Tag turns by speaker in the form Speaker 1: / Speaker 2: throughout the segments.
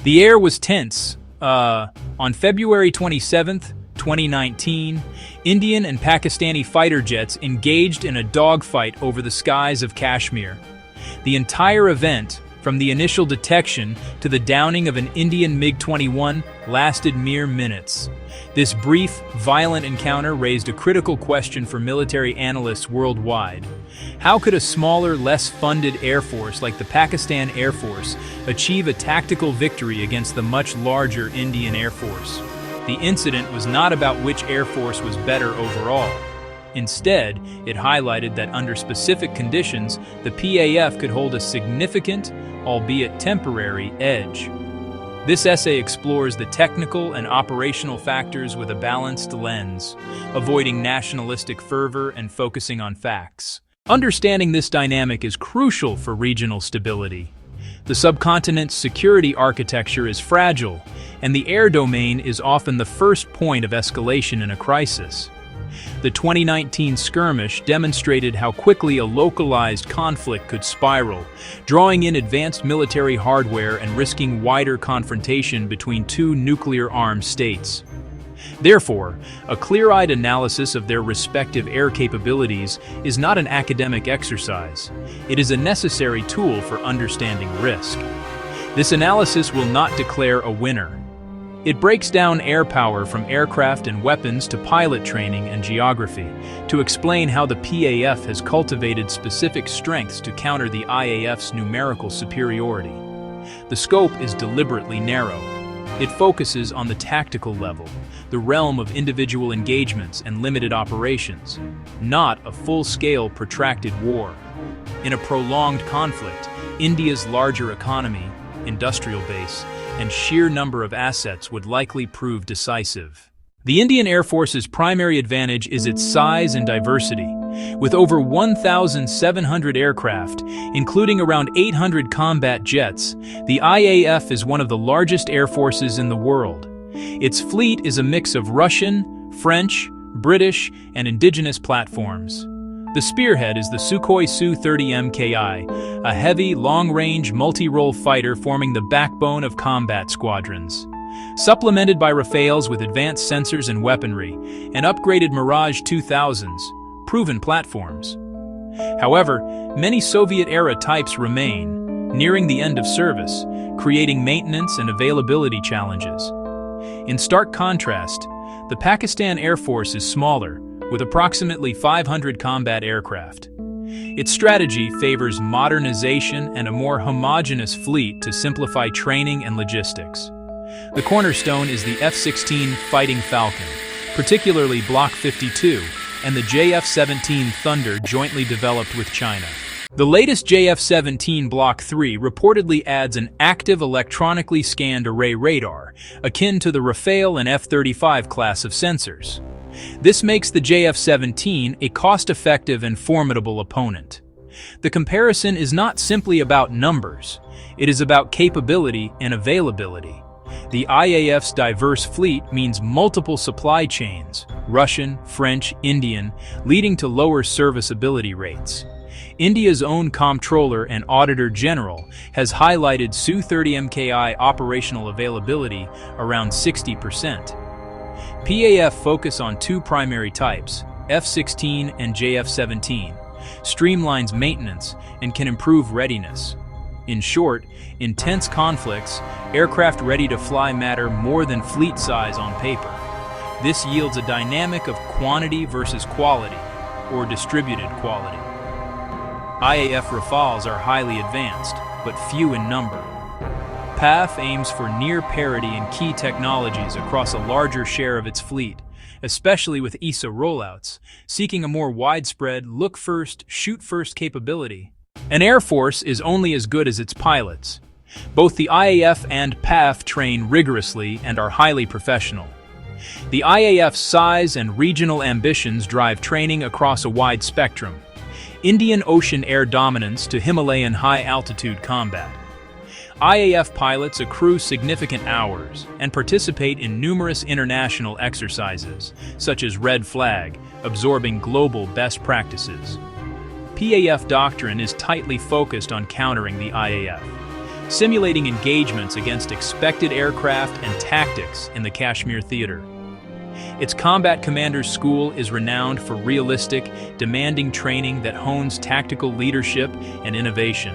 Speaker 1: The air was tense. On February 27, 2019, Indian and Pakistani fighter jets engaged in a dogfight over the skies of Kashmir. The entire event, from the initial detection to the downing of an Indian MiG-21, lasted mere minutes. This brief, violent encounter raised a critical question for military analysts worldwide. How could a smaller, less funded air force like the Pakistan Air Force achieve a tactical victory against the much larger Indian Air Force? The incident was not about which air force was better overall. Instead, it highlighted that under specific conditions, the PAF could hold a significant, albeit temporary, edge. This essay explores the technical and operational factors with a balanced lens, avoiding nationalistic fervor and focusing on facts. Understanding this dynamic is crucial for regional stability. The subcontinent's security architecture is fragile, and the air domain is often the first point of escalation in a crisis. The 2019 skirmish demonstrated how quickly a localized conflict could spiral, drawing in advanced military hardware and risking wider confrontation between two nuclear-armed states. Therefore, a clear-eyed analysis of their respective air capabilities is not an academic exercise. It is a necessary tool for understanding risk. This analysis will not declare a winner. It breaks down air power from aircraft and weapons to pilot training and geography, to explain how the PAF has cultivated specific strengths to counter the IAF's numerical superiority. The scope is deliberately narrow. It focuses on the tactical level, the realm of individual engagements and limited operations, not a full-scale protracted war. In a prolonged conflict, India's larger economy, industrial base, and sheer number of assets would likely prove decisive. The Indian Air Force's primary advantage is its size and diversity. With over 1,700 aircraft, including around 800 combat jets, the IAF is one of the largest air forces in the world. Its fleet is a mix of Russian, French, British, and indigenous platforms. The spearhead is the Sukhoi Su-30 Mki, a heavy, long-range, multi-role fighter forming the backbone of combat squadrons. Supplemented by Rafales with advanced sensors and weaponry, and upgraded Mirage 2000s, proven platforms. However, many Soviet-era types remain, nearing the end of service, creating maintenance and availability challenges. In stark contrast, the Pakistan Air Force is smaller, with approximately 500 combat aircraft. Its strategy favors modernization and a more homogeneous fleet to simplify training and logistics. The cornerstone is the F-16 Fighting Falcon, particularly Block 52, and the JF-17 Thunder jointly developed with China. The latest JF-17 Block 3 reportedly adds an active electronically scanned array radar, akin to the Rafale and F-35 class of sensors. This makes the JF-17 a cost-effective and formidable opponent. The comparison is not simply about numbers, it is about capability and availability. The IAF's diverse fleet means multiple supply chains, Russian, French, Indian, leading to lower serviceability rates. India's own Comptroller and Auditor General has highlighted Su-30 Mki operational availability around 60%. PAF focus on two primary types, F-16 and JF-17, streamlines maintenance and can improve readiness. In short, intense conflicts, aircraft ready to fly matter more than fleet size on paper. This yields a dynamic of quantity versus quality, or distributed quality. IAF Rafales are highly advanced, but few in number. PAF aims for near parity in key technologies across a larger share of its fleet, especially with ESA rollouts, seeking a more widespread look-first, shoot-first capability. An air force is only as good as its pilots. Both the IAF and PAF train rigorously and are highly professional. The IAF's size and regional ambitions drive training across a wide spectrum, Indian Ocean air dominance to Himalayan high-altitude combat. IAF pilots accrue significant hours and participate in numerous international exercises, such as Red Flag, absorbing global best practices. PAF Doctrine is tightly focused on countering the IAF. simulating engagements against expected aircraft and tactics in the Kashmir theater. Its combat commander's school is renowned for realistic, demanding training that hones tactical leadership and innovation.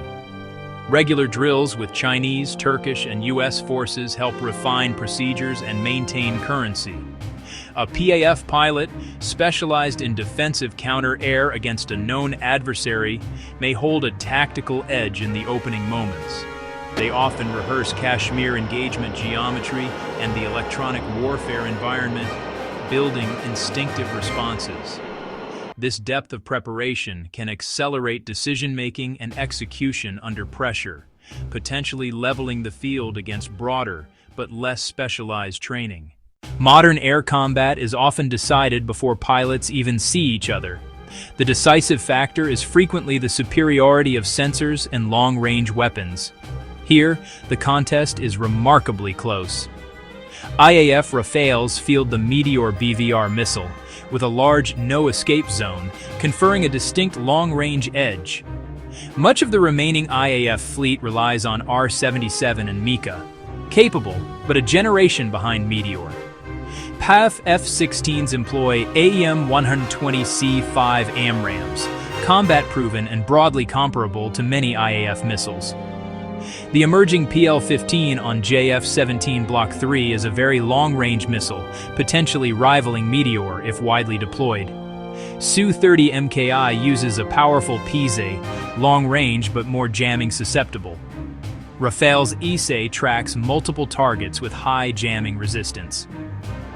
Speaker 1: Regular drills with Chinese, Turkish, and U.S. forces help refine procedures and maintain currency. A PAF pilot, specialized in defensive counter-air against a known adversary, may hold a tactical edge in the opening moments. They often rehearse Kashmir engagement geometry and the electronic warfare environment, building instinctive responses. This depth of preparation can accelerate decision-making and execution under pressure, potentially leveling the field against broader but less specialized training. Modern air combat is often decided before pilots even see each other. The decisive factor is frequently the superiority of sensors and long-range weapons. Here, the contest is remarkably close. IAF Rafales field the Meteor BVR missile, with a large no-escape zone, conferring a distinct long-range edge. Much of the remaining IAF fleet relies on R-77 and Mika, capable, but a generation behind Meteor. PAF F-16s employ AEM-120C5 AMRAAMs, combat-proven and broadly comparable to many IAF missiles. The emerging PL-15 on JF-17 Block 3 is a very long-range missile, potentially rivaling Meteor if widely deployed. Su-30 MKI uses a powerful PZ, long-range but more jamming susceptible. Rafale's ISA tracks multiple targets with high jamming resistance.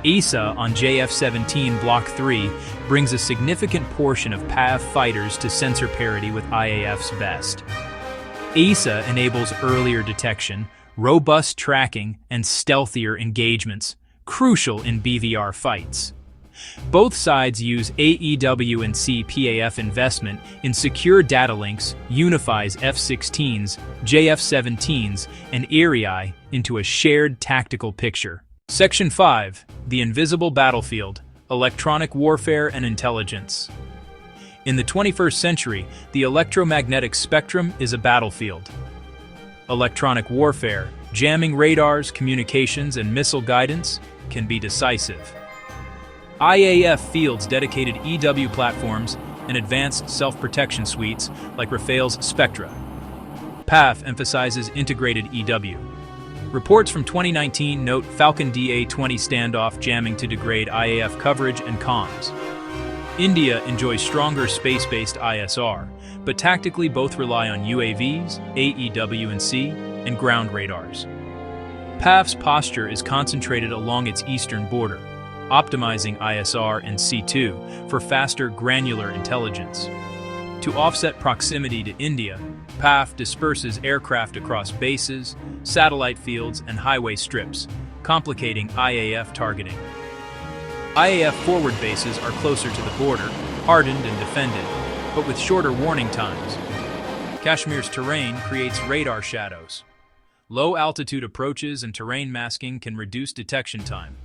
Speaker 1: ISA on JF-17 Block 3 brings a significant portion of PAF fighters to sensor parity with IAF's best. ISA enables earlier detection, robust tracking, and stealthier engagements, crucial in BVR fights. Both sides use AEW and PAF investment in secure data links, unifies F-16s, JF-17s, and IRI into a shared tactical picture. Section 5. The Invisible Battlefield, Electronic Warfare and Intelligence. In the 21st century, the electromagnetic spectrum is a battlefield. Electronic warfare, jamming radars, communications, and missile guidance can be decisive. IAF fields dedicated EW platforms and advanced self-protection suites like Rafale's Spectra. PAF emphasizes integrated EW. Reports from 2019 note Falcon DA-20 standoff jamming to degrade IAF coverage and comms. India enjoys stronger space-based ISR, but tactically both rely on UAVs, AEW&C, and ground radars. PAF's posture is concentrated along its eastern border, optimizing ISR and C2 for faster granular intelligence. To offset proximity to India, PAF disperses aircraft across bases, satellite fields, and highway strips, complicating IAF targeting. IAF forward bases are closer to the border, hardened and defended, but with shorter warning times. Kashmir's terrain creates radar shadows. Low-altitude approaches and terrain masking can reduce detection time.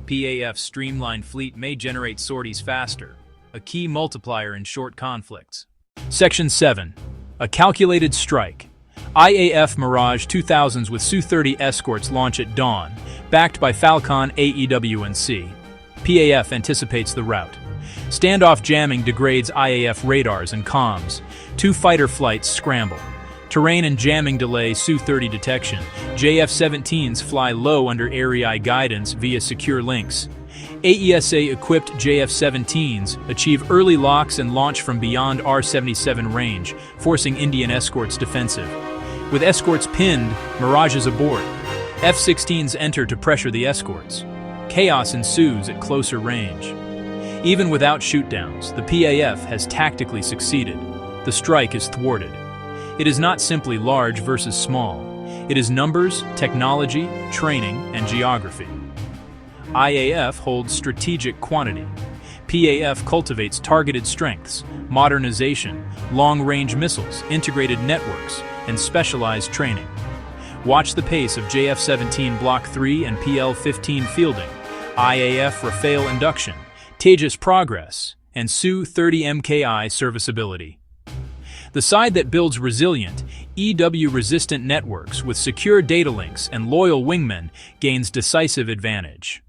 Speaker 1: PAF's streamlined fleet may generate sorties faster, a key multiplier in short conflicts. Section 7. A Calculated Strike. IAF Mirage 2000s with Su-30 escorts launch at dawn, backed by Falcon AEW&C. PAF anticipates the route. Standoff jamming degrades IAF radars and comms. Two fighter flights scramble. Terrain and jamming delay Su-30 detection. JF-17s fly low under ARI guidance via secure links. AESA-equipped JF-17s achieve early locks and launch from beyond R-77 range, forcing Indian escorts defensive. With escorts pinned, Mirages aboard. F-16s enter to pressure the escorts. Chaos ensues at closer range. Even without shootdowns, the PAF has tactically succeeded. The strike is thwarted. It is not simply large versus small. It is numbers, technology, training, and geography. IAF holds strategic quantity. PAF cultivates targeted strengths, modernization, long-range missiles, integrated networks, and specialized training. Watch the pace of JF-17 Block 3 and PL-15 fielding, IAF Rafale induction, Tejas progress, and Su-30 MKI serviceability. The side that builds resilient, EW-resistant networks with secure data links and loyal wingmen gains decisive advantage.